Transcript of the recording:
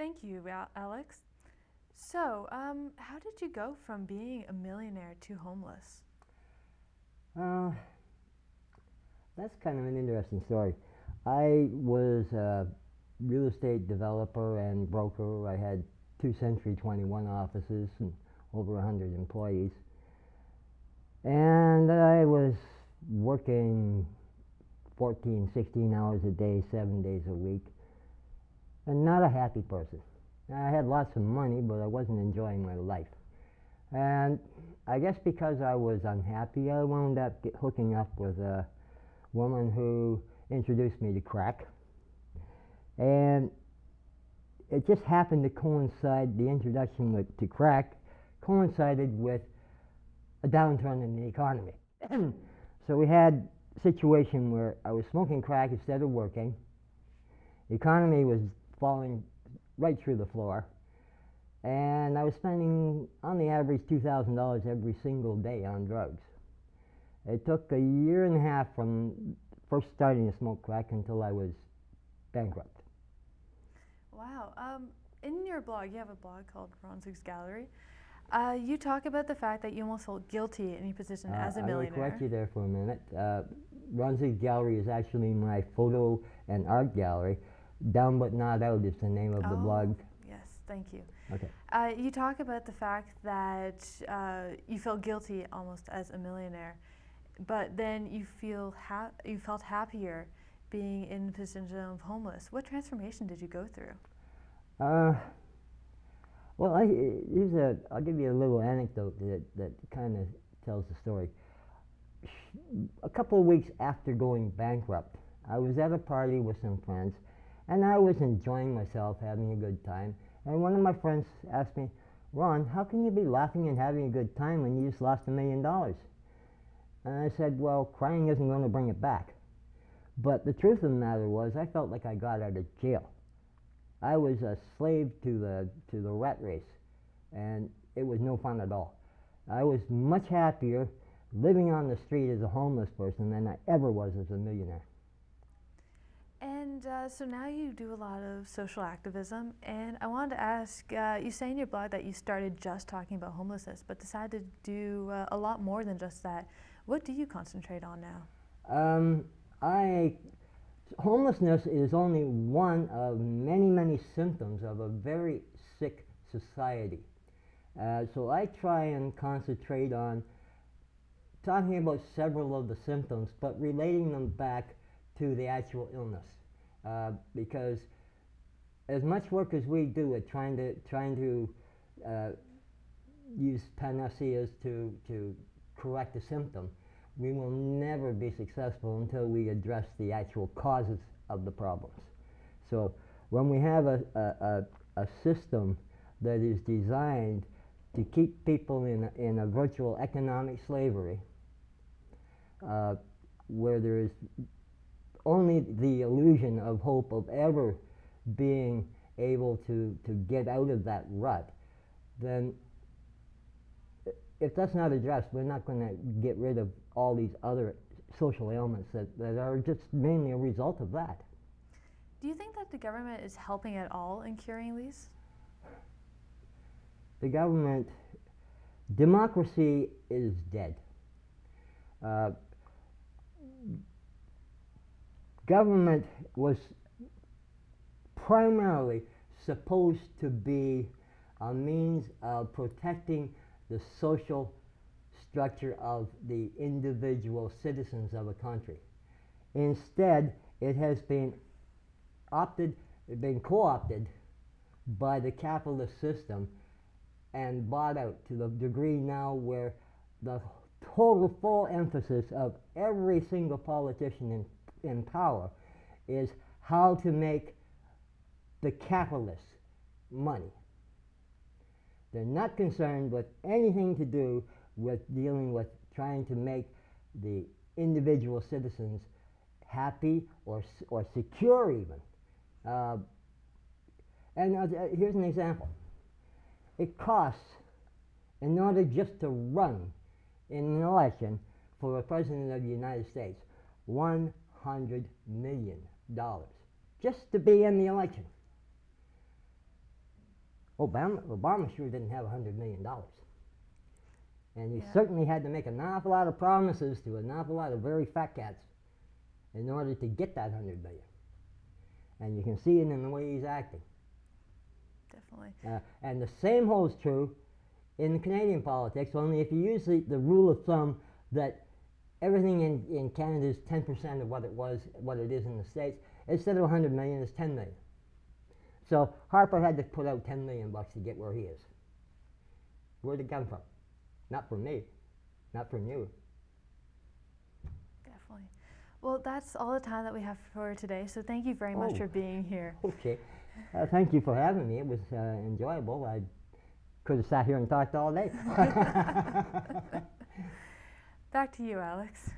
Thank you, Alex. So, how did you go from being a millionaire to homeless? Uh, that's kind of an interesting story. I was a real estate developer and broker. I had two Century 21 offices and over 100 employees. And I was working 14, 16 hours a day, 7 days a week, and not a happy person. I had lots of money, but I wasn't enjoying my life. And I guess because I was unhappy, I wound up hooking up with a woman who introduced me to crack. And it just happened to coincide, the introduction to crack coincided with a downturn in the economy. So we had a situation where I was smoking crack instead of working. The economy was falling right through the floor. And I was spending, on the average, $2,000 every single day on drugs. It took a year and a half from first starting to smoke crack until I was bankrupt. Wow. In your blog, you have a blog called Ronzig's Gallery. You talk about the fact that you almost felt guilty in your position as a I will millionaire. correct you there for a minute. Ronzig Gallery is actually my photo and art gallery. Down But Not Out is the name of the blog. Yes, thank you. Okay. You talk about the fact that you felt guilty almost as a millionaire, but then you felt happier being in the position of homeless. What transformation did you go through? Well, I'll give you a little anecdote that kind of tells the story. A couple of weeks after going bankrupt, I was at a party with some friends, and I was enjoying myself, having a good time. And one of my friends asked me, "Ron, how can you be laughing and having a good time when you just lost $1 million?" And I said, "Well, crying isn't going to bring it back." But the truth of the matter was, I felt like I got out of jail. I was a slave to the rat race, and it was no fun at all. I was much happier living on the street as a homeless person than I ever was as a millionaire. And so now you do a lot of social activism, and I wanted to ask, you say in your blog that you started just talking about homelessness, but decided to do a lot more than just that. What do you concentrate on now? Homelessness is only one of many, many symptoms of a very sick society. So I try and concentrate on talking about several of the symptoms, but relating them back to the actual illness. Because as much work as we do at trying to use panaceas to correct a symptom, we will never be successful until we address the actual causes of the problems. So when we have a system that is designed to keep people in a virtual economic slavery, where there is only the illusion of hope of ever being able to get out of that rut, then if that's not addressed, we're not going to get rid of all these other social ailments that are just mainly a result of that. Do you think that the government is helping at all in curing these? The government, democracy is dead. Government was primarily supposed to be a means of protecting the social structure of the individual citizens of a country. Instead, it has been co-opted by the capitalist system and bought out to the degree now where the total full emphasis of every single politician in power is how to make the capitalists money. They're not concerned with anything to do with dealing with trying to make the individual citizens happy or secure even. Here's an example. It costs, in order just to run in an election for a president of the United States, $100 million just to be in the election. Obama sure didn't have $100 million. And he Yeah. certainly had to make an awful lot of promises to an awful lot of very fat cats in order to get that $100 million. And you can see it in the way he's acting. Definitely. And the same holds true in Canadian politics, only if you use the rule of thumb that everything in Canada is 10% of what it is in the States, instead of $100 million, it's $10 million. So Harper had to put out $10 million to get where he is. Where'd it come from? Not from me, not from you. Definitely. Well, that's all the time that we have for today, so thank you very much for being here. Okay. Thank you for having me. It was enjoyable. I could have sat here and talked all day. Back to you, Alex.